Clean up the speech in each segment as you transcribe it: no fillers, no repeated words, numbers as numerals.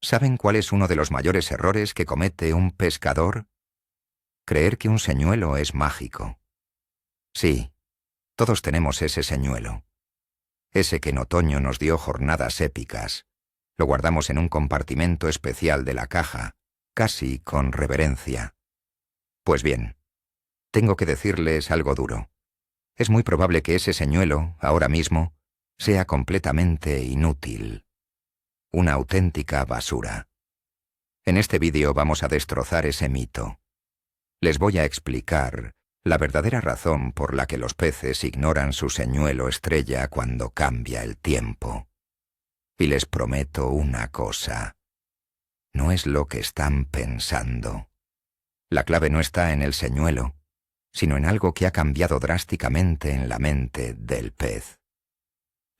¿Saben cuál es uno de los mayores errores que comete un pescador? Creer que un señuelo es mágico. Sí, todos tenemos ese señuelo. Ese que en otoño nos dio jornadas épicas. Lo guardamos en un compartimento especial de la caja, casi con reverencia. Pues bien, tengo que decirles algo duro. Es muy probable que ese señuelo, ahora mismo, sea completamente inútil. Una auténtica basura. En este vídeo vamos a destrozar ese mito. Les voy a explicar la verdadera razón por la que los peces ignoran su señuelo estrella cuando cambia el tiempo. Y les prometo una cosa. No es lo que están pensando. La clave no está en el señuelo, sino en algo que ha cambiado drásticamente en la mente del pez.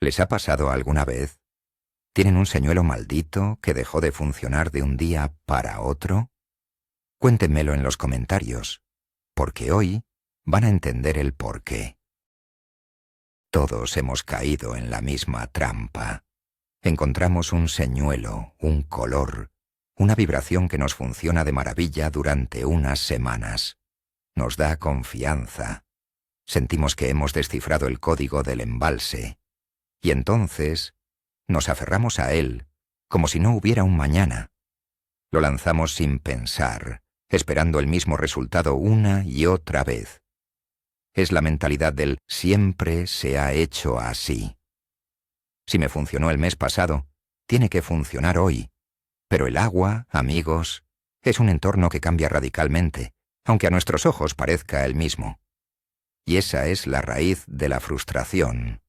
¿Les ha pasado alguna vez? ¿Tienen un señuelo maldito que dejó de funcionar de un día para otro? Cuéntenmelo en los comentarios, porque hoy van a entender el porqué. Todos hemos caído en la misma trampa. Encontramos un señuelo, un color, una vibración que nos funciona de maravilla durante unas semanas. Nos da confianza. Sentimos que hemos descifrado el código del embalse. Y entonces nos aferramos a él como si no hubiera un mañana. Lo lanzamos sin pensar, esperando el mismo resultado una y otra vez. Es la mentalidad del siempre se ha hecho así. Si me funcionó el mes pasado, tiene que funcionar hoy. Pero el agua, amigos, es un entorno que cambia radicalmente, aunque a nuestros ojos parezca el mismo. Y esa es la raíz de la frustración.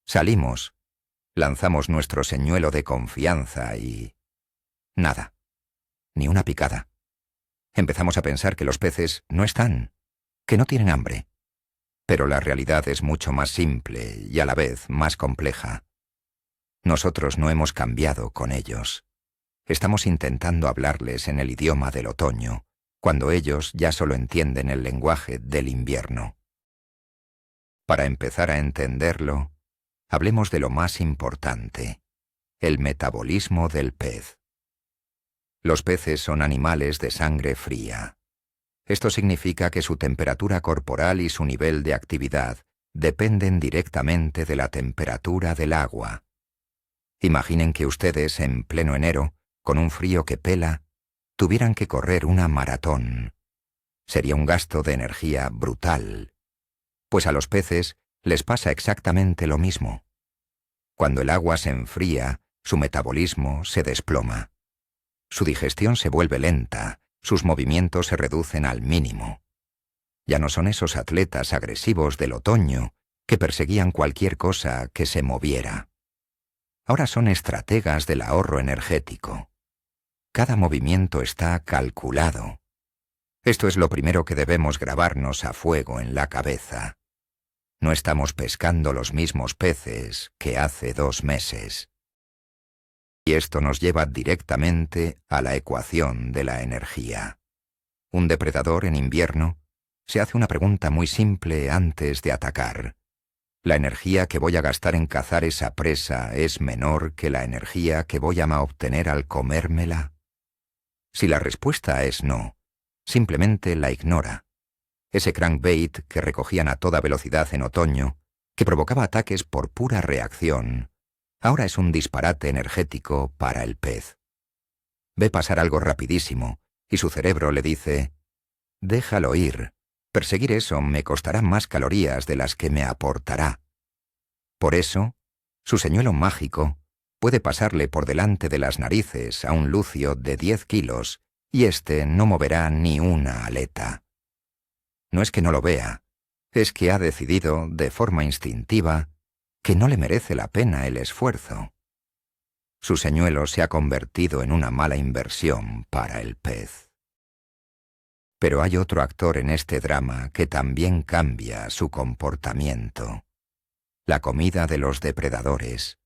Salimos, lanzamos nuestro señuelo de confianza y... nada. Ni una picada. Empezamos a pensar que los peces no están, que no tienen hambre. Pero la realidad es mucho más simple y a la vez más compleja. Nosotros no hemos cambiado con ellos. Estamos intentando hablarles en el idioma del otoño, cuando ellos ya solo entienden el lenguaje del invierno. Para empezar a entenderlo, hablemos de lo más importante, el metabolismo del pez. Los peces son animales de sangre fría. Esto significa que su temperatura corporal y su nivel de actividad dependen directamente de la temperatura del agua. Imaginen que ustedes, en pleno enero, con un frío que pela, tuvieran que correr una maratón. Sería un gasto de energía brutal. Pues a los peces les pasa exactamente lo mismo. Cuando el agua se enfría, su metabolismo se desploma. Su digestión se vuelve lenta, sus movimientos se reducen al mínimo. Ya no son esos atletas agresivos del otoño que perseguían cualquier cosa que se moviera. Ahora son estrategas del ahorro energético. Cada movimiento está calculado. Esto es lo primero que debemos grabarnos a fuego en la cabeza. No estamos pescando los mismos peces que hace 2 meses. Y esto nos lleva directamente a la ecuación de la energía. Un depredador en invierno se hace una pregunta muy simple antes de atacar. ¿La energía que voy a gastar en cazar esa presa es menor que la energía que voy a obtener al comérmela? Si la respuesta es no, simplemente la ignora. Ese crankbait que recogían a toda velocidad en otoño, que provocaba ataques por pura reacción, ahora es un disparate energético para el pez. Ve pasar algo rapidísimo y su cerebro le dice: déjalo ir. Perseguir eso me costará más calorías de las que me aportará. Por eso, su señuelo mágico puede pasarle por delante de las narices a un lucio de 10 kilos y éste no moverá ni una aleta. No es que no lo vea, es que ha decidido, de forma instintiva, que no le merece la pena el esfuerzo. Su señuelo se ha convertido en una mala inversión para el pez. Pero hay otro actor en este drama que también cambia su comportamiento. La comida de los depredadores.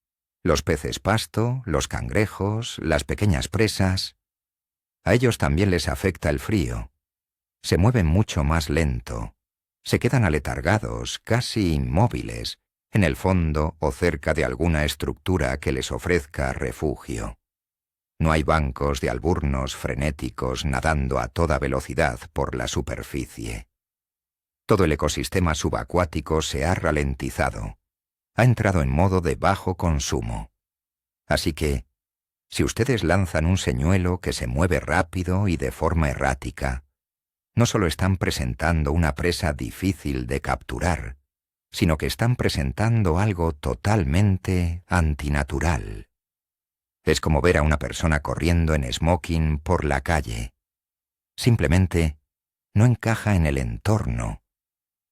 Los peces pasto, los cangrejos, las pequeñas presas. A ellos también les afecta el frío. Se mueven mucho más lento. Se quedan aletargados, casi inmóviles, en el fondo o cerca de alguna estructura que les ofrezca refugio. No hay bancos de alburnos frenéticos nadando a toda velocidad por la superficie. Todo el ecosistema subacuático se ha ralentizado, ha entrado en modo de bajo consumo. Así que, si ustedes lanzan un señuelo que se mueve rápido y de forma errática, no solo están presentando una presa difícil de capturar, sino que están presentando algo totalmente antinatural. Es como ver a una persona corriendo en smoking por la calle. Simplemente no encaja en el entorno.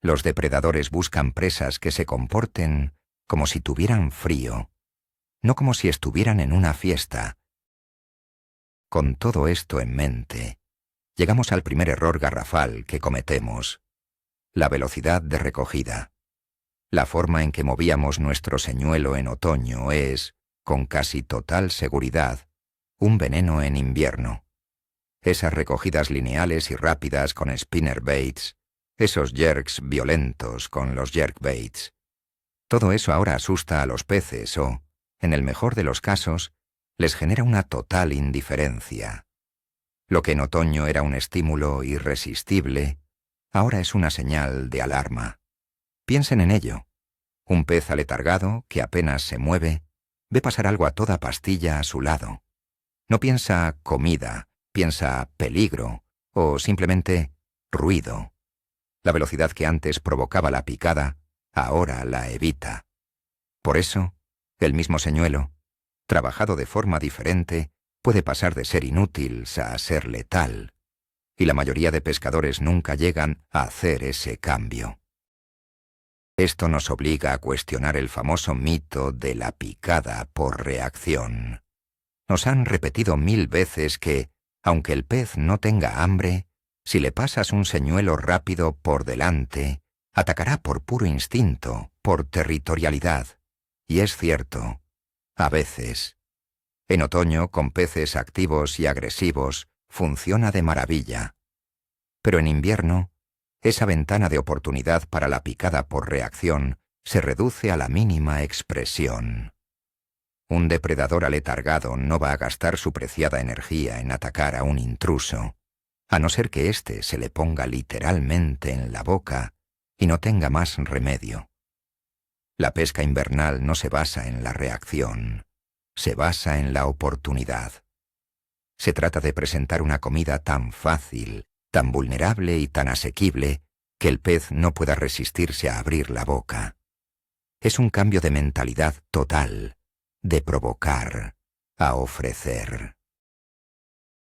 Los depredadores buscan presas que se comporten como si tuvieran frío, no como si estuvieran en una fiesta. Con todo esto en mente, llegamos al primer error garrafal que cometemos: la velocidad de recogida. La forma en que movíamos nuestro señuelo en otoño es, con casi total seguridad, un veneno en invierno. Esas recogidas lineales y rápidas con spinnerbaits, esos jerks violentos con los jerkbaits. Todo eso ahora asusta a los peces o, en el mejor de los casos, les genera una total indiferencia. Lo que en otoño era un estímulo irresistible, ahora es una señal de alarma. Piensen en ello. Un pez aletargado, que apenas se mueve, ve pasar algo a toda pastilla a su lado. No piensa comida, piensa peligro o simplemente ruido. La velocidad que antes provocaba la picada, ahora la evita. Por eso, el mismo señuelo, trabajado de forma diferente, puede pasar de ser inútil a ser letal, y la mayoría de pescadores nunca llegan a hacer ese cambio. Esto nos obliga a cuestionar el famoso mito de la picada por reacción. Nos han repetido 1000 veces que, aunque el pez no tenga hambre, si le pasas un señuelo rápido por delante, atacará por puro instinto, por territorialidad. Y es cierto, a veces. En otoño, con peces activos y agresivos, funciona de maravilla. Pero en invierno, esa ventana de oportunidad para la picada por reacción se reduce a la mínima expresión. Un depredador aletargado no va a gastar su preciada energía en atacar a un intruso, a no ser que éste se le ponga literalmente en la boca y no tenga más remedio. La pesca invernal no se basa en la reacción, se basa en la oportunidad. Se trata de presentar una comida tan fácil, tan vulnerable y tan asequible que el pez no pueda resistirse a abrir la boca. Es un cambio de mentalidad total, de provocar a ofrecer.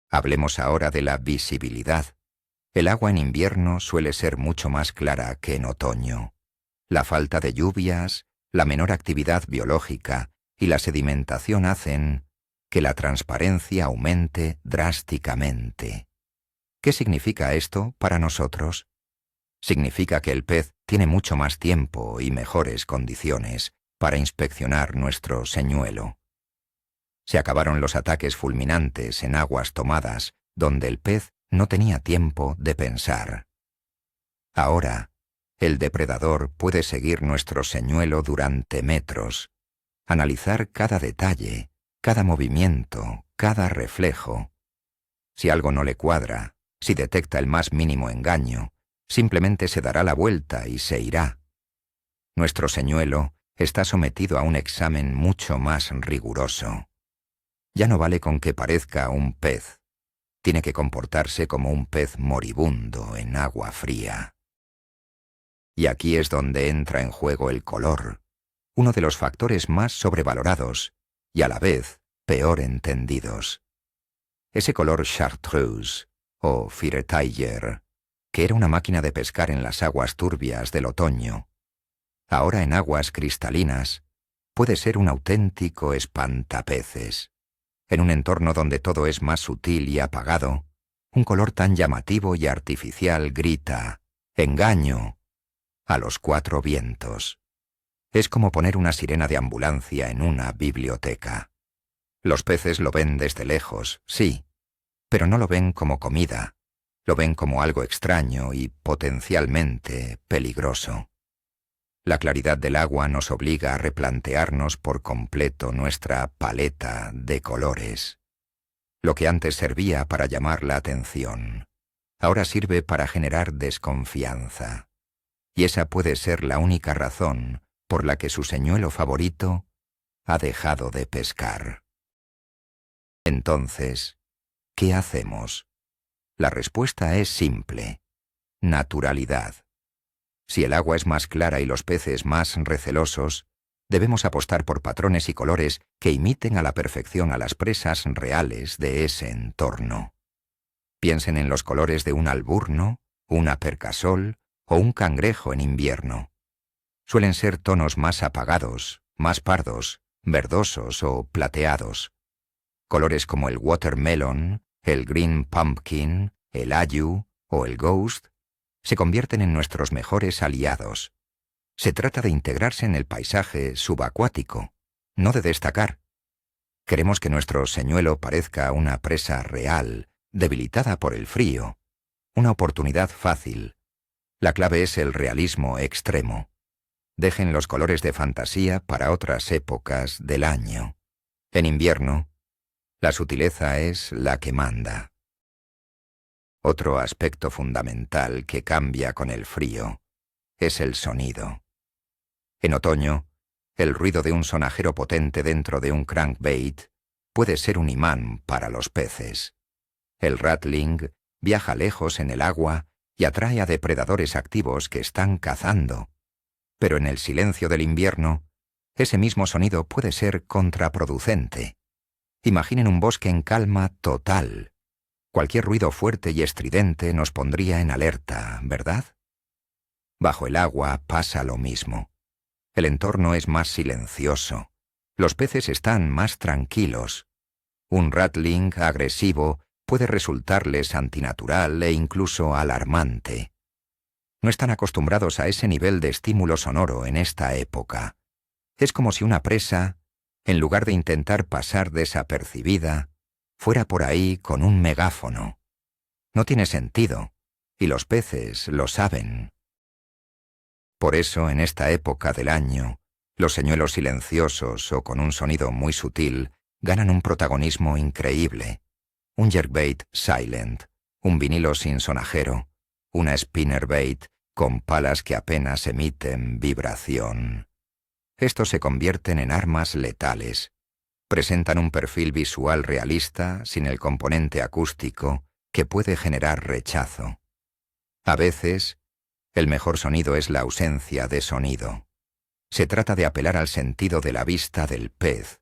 Hablemos ahora de la visibilidad. El agua en invierno suele ser mucho más clara que en otoño. La falta de lluvias, la menor actividad biológica y la sedimentación hacen que la transparencia aumente drásticamente. ¿Qué significa esto para nosotros? Significa que el pez tiene mucho más tiempo y mejores condiciones para inspeccionar nuestro señuelo. Se acabaron los ataques fulminantes en aguas tomadas, donde el pez no tenía tiempo de pensar. Ahora, el depredador puede seguir nuestro señuelo durante metros, analizar cada detalle, cada movimiento, cada reflejo. Si algo no le cuadra, si detecta el más mínimo engaño, simplemente se dará la vuelta y se irá. Nuestro señuelo está sometido a un examen mucho más riguroso. Ya no vale con que parezca un pez. Tiene que comportarse como un pez moribundo en agua fría. Y aquí es donde entra en juego el color, uno de los factores más sobrevalorados y a la vez peor entendidos. Ese color chartreuse o firetiger, que era una máquina de pescar en las aguas turbias del otoño, ahora en aguas cristalinas, puede ser un auténtico espantapeces. En un entorno donde todo es más sutil y apagado, un color tan llamativo y artificial grita «¡Engaño!» a los 4 vientos. Es como poner una sirena de ambulancia en una biblioteca. Los peces lo ven desde lejos, sí, pero no lo ven como comida, lo ven como algo extraño y potencialmente peligroso. La claridad del agua nos obliga a replantearnos por completo nuestra paleta de colores. Lo que antes servía para llamar la atención, ahora sirve para generar desconfianza. Y esa puede ser la única razón por la que su señuelo favorito ha dejado de pescar. Entonces, ¿qué hacemos? La respuesta es simple: naturalidad. Si el agua es más clara y los peces más recelosos, debemos apostar por patrones y colores que imiten a la perfección a las presas reales de ese entorno. Piensen en los colores de un alburno, una percasol o un cangrejo en invierno. Suelen ser tonos más apagados, más pardos, verdosos o plateados. Colores como el watermelon, el green pumpkin, el ayu o el ghost se convierten en nuestros mejores aliados. Se trata de integrarse en el paisaje subacuático, no de destacar. Queremos que nuestro señuelo parezca una presa real, debilitada por el frío, una oportunidad fácil. La clave es el realismo extremo. Dejen los colores de fantasía para otras épocas del año. En invierno, la sutileza es la que manda. Otro aspecto fundamental que cambia con el frío es el sonido. En otoño, el ruido de un sonajero potente dentro de un crankbait puede ser un imán para los peces. El rattling viaja lejos en el agua y atrae a depredadores activos que están cazando. Pero en el silencio del invierno, ese mismo sonido puede ser contraproducente. Imaginen un bosque en calma total. Cualquier ruido fuerte y estridente nos pondría en alerta, ¿verdad? Bajo el agua pasa lo mismo. El entorno es más silencioso. Los peces están más tranquilos. Un rattling agresivo puede resultarles antinatural e incluso alarmante. No están acostumbrados a ese nivel de estímulo sonoro en esta época. Es como si una presa, en lugar de intentar pasar desapercibida, fuera por ahí con un megáfono. No tiene sentido, y los peces lo saben. Por eso, en esta época del año, los señuelos silenciosos o con un sonido muy sutil ganan un protagonismo increíble. Un jerkbait silent, un vinilo sin sonajero, una spinnerbait con palas que apenas emiten vibración. Estos se convierten en armas letales. Presentan un perfil visual realista sin el componente acústico que puede generar rechazo. A veces, el mejor sonido es la ausencia de sonido. Se trata de apelar al sentido de la vista del pez,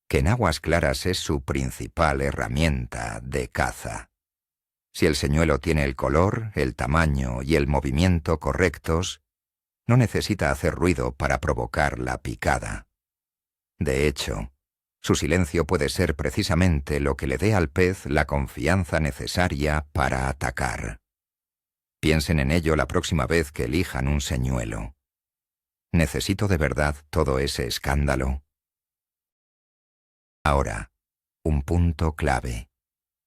que en aguas claras es su principal herramienta de caza. Si el señuelo tiene el color, el tamaño y el movimiento correctos, no necesita hacer ruido para provocar la picada. De hecho, su silencio puede ser precisamente lo que le dé al pez la confianza necesaria para atacar. Piensen en ello la próxima vez que elijan un señuelo. ¿Necesito de verdad todo ese escándalo? Ahora, un punto clave: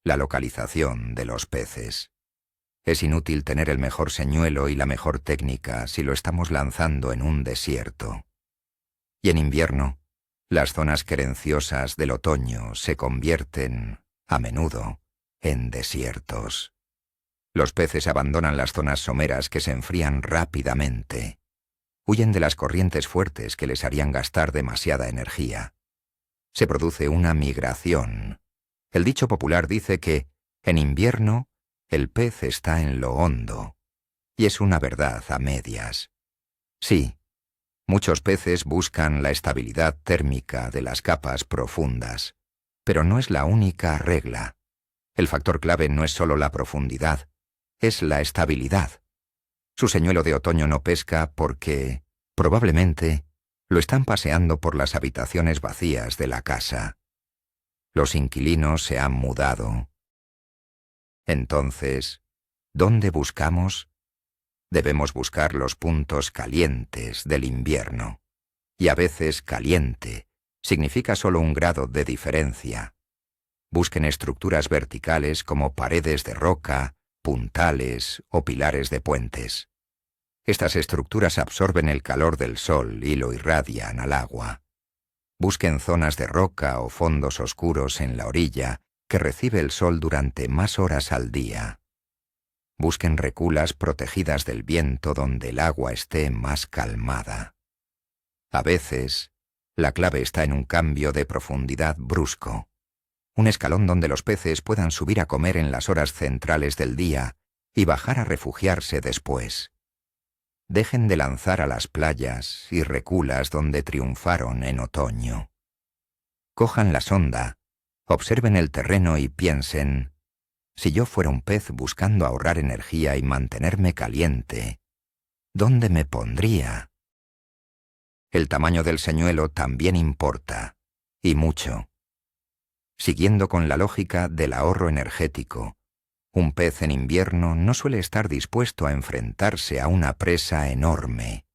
la localización de los peces. Es inútil tener el mejor señuelo y la mejor técnica si lo estamos lanzando en un desierto. Y en invierno, las zonas querenciosas del otoño se convierten, a menudo, en desiertos. Los peces abandonan las zonas someras que se enfrían rápidamente. Huyen de las corrientes fuertes que les harían gastar demasiada energía. Se produce una migración. El dicho popular dice que, en invierno, el pez está en lo hondo. Y es una verdad a medias. Sí, muchos peces buscan la estabilidad térmica de las capas profundas, pero no es la única regla. El factor clave no es solo la profundidad, es la estabilidad. Su señuelo de otoño no pesca porque, probablemente, lo están paseando por las habitaciones vacías de la casa. Los inquilinos se han mudado. Entonces, ¿dónde buscamos? Debemos buscar los puntos calientes del invierno. Y a veces caliente significa solo un grado de diferencia. Busquen estructuras verticales como paredes de roca, puntales o pilares de puentes. Estas estructuras absorben el calor del sol y lo irradian al agua. Busquen zonas de roca o fondos oscuros en la orilla que recibe el sol durante más horas al día. Busquen reculas protegidas del viento donde el agua esté más calmada. A veces, la clave está en un cambio de profundidad brusco, un escalón donde los peces puedan subir a comer en las horas centrales del día y bajar a refugiarse después. Dejen de lanzar a las playas y reculas donde triunfaron en otoño. Cojan la sonda, observen el terreno y piensen: si yo fuera un pez buscando ahorrar energía y mantenerme caliente, ¿dónde me pondría? El tamaño del señuelo también importa, y mucho. Siguiendo con la lógica del ahorro energético, un pez en invierno no suele estar dispuesto a enfrentarse a una presa enorme.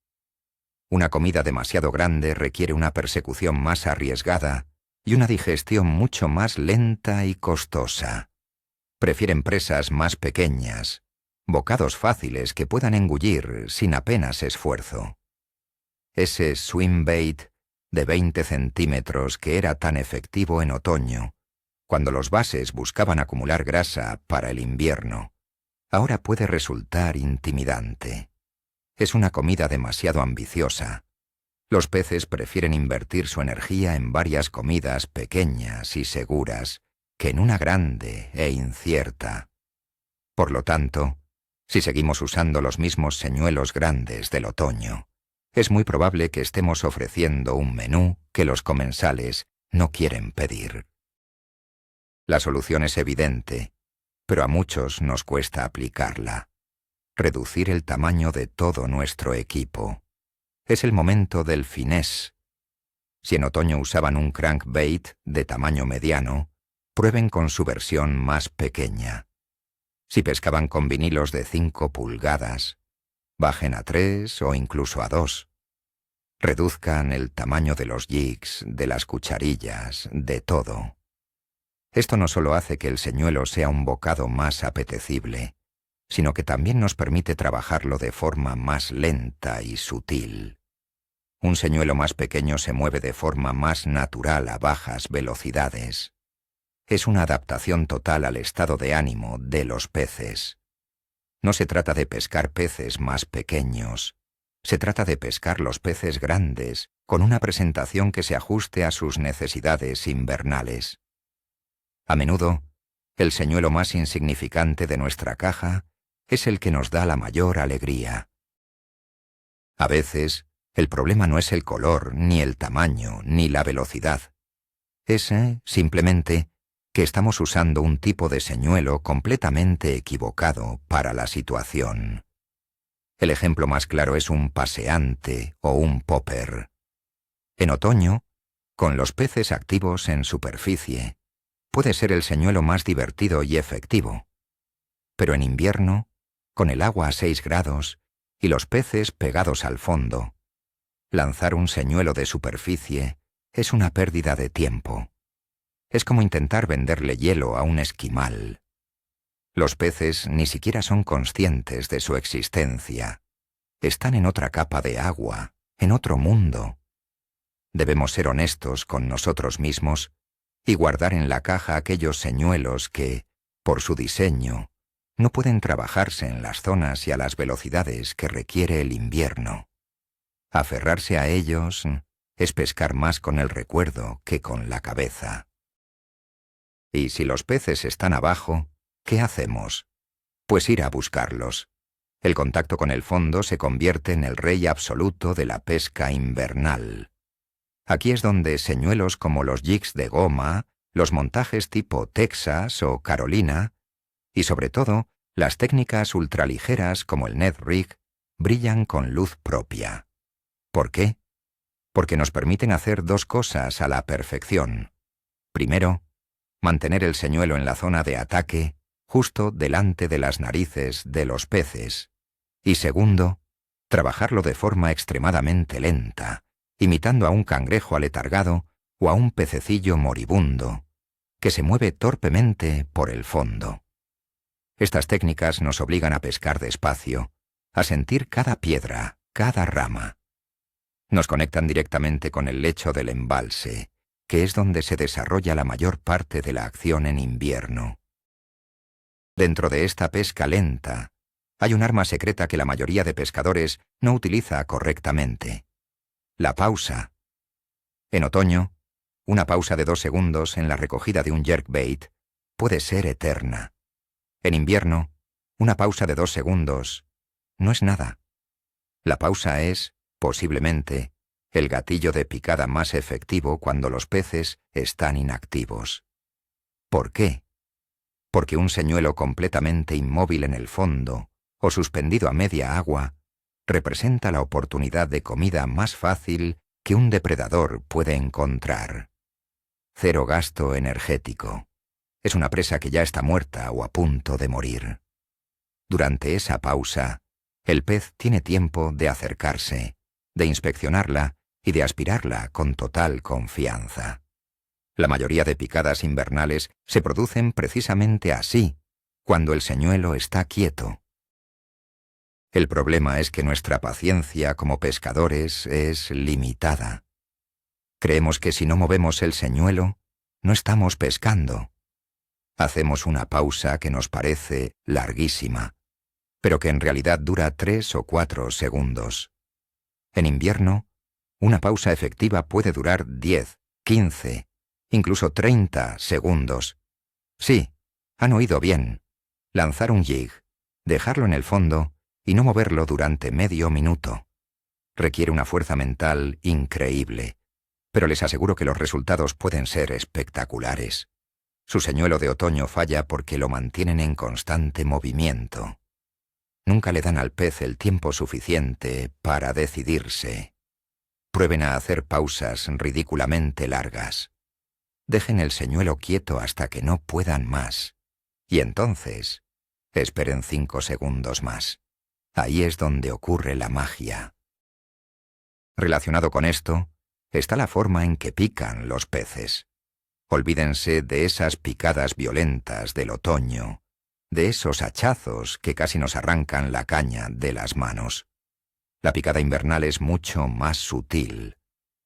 Una comida demasiado grande requiere una persecución más arriesgada y una digestión mucho más lenta y costosa. Prefieren presas más pequeñas, bocados fáciles que puedan engullir sin apenas esfuerzo. Ese swim bait de 20 centímetros que era tan efectivo en otoño, cuando los bases buscaban acumular grasa para el invierno, ahora puede resultar intimidante. Es una comida demasiado ambiciosa. Los peces prefieren invertir su energía en varias comidas pequeñas y seguras que en una grande e incierta. Por lo tanto, si seguimos usando los mismos señuelos grandes del otoño, es muy probable que estemos ofreciendo un menú que los comensales no quieren pedir. La solución es evidente, pero a muchos nos cuesta aplicarla. Reducir el tamaño de todo nuestro equipo. Es el momento del finés. Si en otoño usaban un crankbait de tamaño mediano, prueben con su versión más pequeña. Si pescaban con vinilos de 5 pulgadas, bajen a 3 o incluso a 2. Reduzcan el tamaño de los jigs, de las cucharillas, de todo. Esto no solo hace que el señuelo sea un bocado más apetecible, sino que también nos permite trabajarlo de forma más lenta y sutil. Un señuelo más pequeño se mueve de forma más natural a bajas velocidades. Es una adaptación total al estado de ánimo de los peces. No se trata de pescar peces más pequeños, se trata de pescar los peces grandes con una presentación que se ajuste a sus necesidades invernales. A menudo, el señuelo más insignificante de nuestra caja es el que nos da la mayor alegría. A veces, el problema no es el color, ni el tamaño, ni la velocidad. Es, simplemente, que estamos usando un tipo de señuelo completamente equivocado para la situación. El ejemplo más claro es un paseante o un popper. En otoño, con los peces activos en superficie, puede ser el señuelo más divertido y efectivo. Pero en invierno, con el agua a 6 grados y los peces pegados al fondo, lanzar un señuelo de superficie es una pérdida de tiempo. Es como intentar venderle hielo a un esquimal. Los peces ni siquiera son conscientes de su existencia. Están en otra capa de agua, en otro mundo. Debemos ser honestos con nosotros mismos y guardar en la caja aquellos señuelos que, por su diseño, no pueden trabajarse en las zonas y a las velocidades que requiere el invierno. Aferrarse a ellos es pescar más con el recuerdo que con la cabeza. Y si los peces están abajo, ¿qué hacemos? Pues ir a buscarlos. El contacto con el fondo se convierte en el rey absoluto de la pesca invernal. Aquí es donde señuelos como los jigs de goma, los montajes tipo Texas o Carolina, y sobre todo las técnicas ultraligeras como el net rig, brillan con luz propia. ¿Por qué? Porque nos permiten hacer 2 cosas a la perfección. Primero, mantener el señuelo en la zona de ataque, justo delante de las narices de los peces. Y segundo, trabajarlo de forma extremadamente lenta, imitando a un cangrejo aletargado o a un pececillo moribundo, que se mueve torpemente por el fondo. Estas técnicas nos obligan a pescar despacio, a sentir cada piedra, cada rama. Nos conectan directamente con el lecho del embalse que es donde se desarrolla la mayor parte de la acción en invierno. Dentro de esta pesca lenta, hay un arma secreta que la mayoría de pescadores no utiliza correctamente: la pausa. En otoño, una pausa de 2 segundos en la recogida de un jerkbait puede ser eterna. En invierno, una pausa de 2 segundos no es nada. La pausa es, posiblemente, el gatillo de picada más efectivo cuando los peces están inactivos. ¿Por qué? Porque un señuelo completamente inmóvil en el fondo o suspendido a media agua representa la oportunidad de comida más fácil que un depredador puede encontrar. Cero gasto energético. Es una presa que ya está muerta o a punto de morir. Durante esa pausa, el pez tiene tiempo de acercarse, de inspeccionarla y de aspirarla con total confianza. La mayoría de picadas invernales se producen precisamente así, cuando el señuelo está quieto. El problema es que nuestra paciencia como pescadores es limitada. Creemos que si no movemos el señuelo, no estamos pescando. Hacemos una pausa que nos parece larguísima, pero que en realidad dura 3 o 4 segundos. En invierno, una pausa efectiva puede durar 10, 15, incluso 30 segundos. Sí, han oído bien. Lanzar un jig, dejarlo en el fondo y no moverlo durante medio minuto. Requiere una fuerza mental increíble, pero les aseguro que los resultados pueden ser espectaculares. Su señuelo de otoño falla porque lo mantienen en constante movimiento. Nunca le dan al pez el tiempo suficiente para decidirse. Prueben a hacer pausas ridículamente largas. Dejen el señuelo quieto hasta que no puedan más. Y entonces, esperen 5 segundos más. Ahí es donde ocurre la magia. Relacionado con esto, está la forma en que pican los peces. Olvídense de esas picadas violentas del otoño, de esos hachazos que casi nos arrancan la caña de las manos. La picada invernal es mucho más sutil.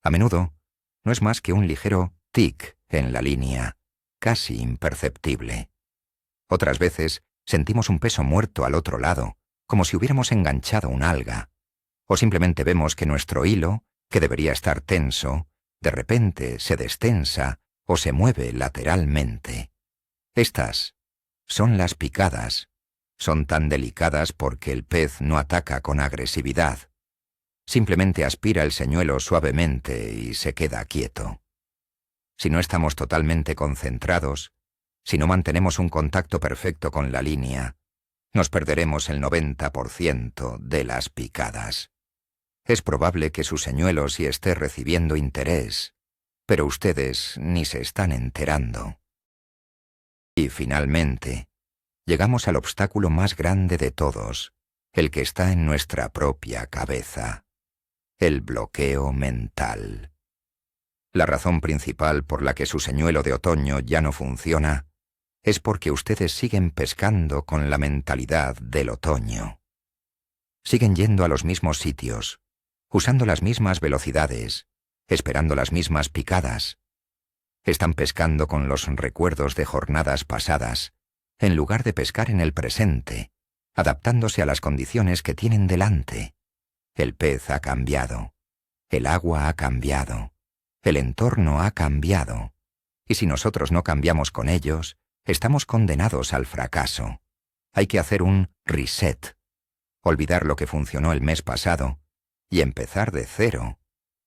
A menudo, no es más que un ligero tic en la línea, casi imperceptible. Otras veces, sentimos un peso muerto al otro lado, como si hubiéramos enganchado un alga. O simplemente vemos que nuestro hilo, que debería estar tenso, de repente se destensa o se mueve lateralmente. Estas son las picadas. Son tan delicadas porque el pez no ataca con agresividad. Simplemente aspira el señuelo suavemente y se queda quieto. Si no estamos totalmente concentrados, si no mantenemos un contacto perfecto con la línea, nos perderemos el 90% de las picadas. Es probable que su señuelo sí esté recibiendo interés, pero ustedes ni se están enterando. Y finalmente, llegamos al obstáculo más grande de todos, el que está en nuestra propia cabeza: el bloqueo mental. La razón principal por la que su señuelo de otoño ya no funciona es porque ustedes siguen pescando con la mentalidad del otoño. Siguen yendo a los mismos sitios, usando las mismas velocidades, esperando las mismas picadas. Están pescando con los recuerdos de jornadas pasadas, en lugar de pescar en el presente, adaptándose a las condiciones que tienen delante. El pez ha cambiado, el agua ha cambiado, el entorno ha cambiado, y si nosotros no cambiamos con ellos, estamos condenados al fracaso. Hay que hacer un reset, olvidar lo que funcionó el mes pasado y empezar de cero,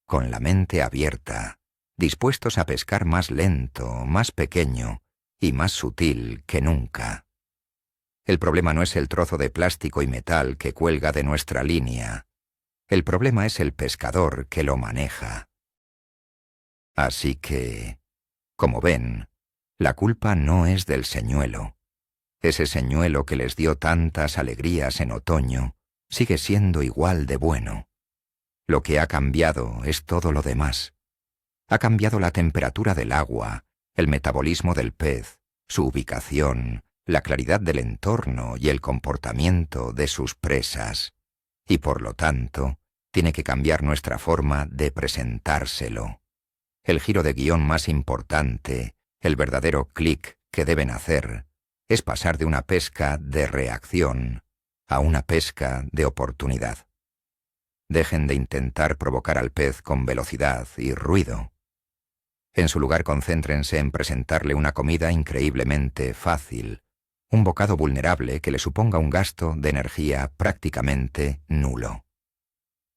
con la mente abierta, dispuestos a pescar más lento, más pequeño y más sutil que nunca. El problema no es el trozo de plástico y metal que cuelga de nuestra línea. El problema es el pescador que lo maneja. Así que, como ven, la culpa no es del señuelo. Ese señuelo que les dio tantas alegrías en otoño sigue siendo igual de bueno. Lo que ha cambiado es todo lo demás. Ha cambiado la temperatura del agua, el metabolismo del pez, su ubicación, la claridad del entorno y el comportamiento de sus presas. Y por lo tanto, tiene que cambiar nuestra forma de presentárselo. El giro de guión más importante, el verdadero clic que deben hacer, es pasar de una pesca de reacción a una pesca de oportunidad. Dejen de intentar provocar al pez con velocidad y ruido. En su lugar, concéntrense en presentarle una comida increíblemente fácil, un bocado vulnerable que le suponga un gasto de energía prácticamente nulo.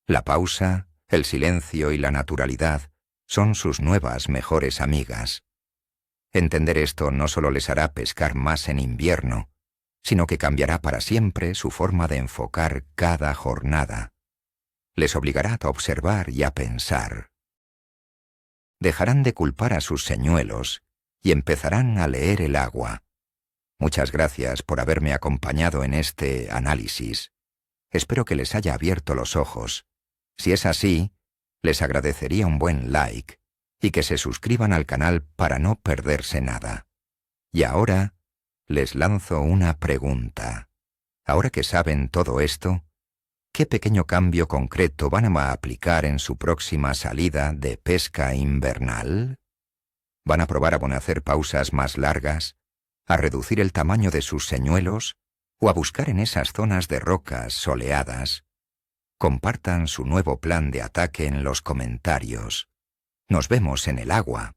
La pausa, el silencio y la naturalidad son sus nuevas mejores amigas. Entender esto no solo les hará pescar más en invierno, sino que cambiará para siempre su forma de enfocar cada jornada. Les obligará a observar y a pensar. Dejarán de culpar a sus señuelos y empezarán a leer el agua. Muchas gracias por haberme acompañado en este análisis. Espero que les haya abierto los ojos. Si es así, les agradecería un buen like y que se suscriban al canal para no perderse nada. Y ahora, les lanzo una pregunta. Ahora que saben todo esto, ¿qué pequeño cambio concreto van a aplicar en su próxima salida de pesca invernal? ¿Van a probar a hacer pausas más largas, a reducir el tamaño de sus señuelos o a buscar en esas zonas de rocas soleadas? Compartan su nuevo plan de ataque en los comentarios. Nos vemos en el agua.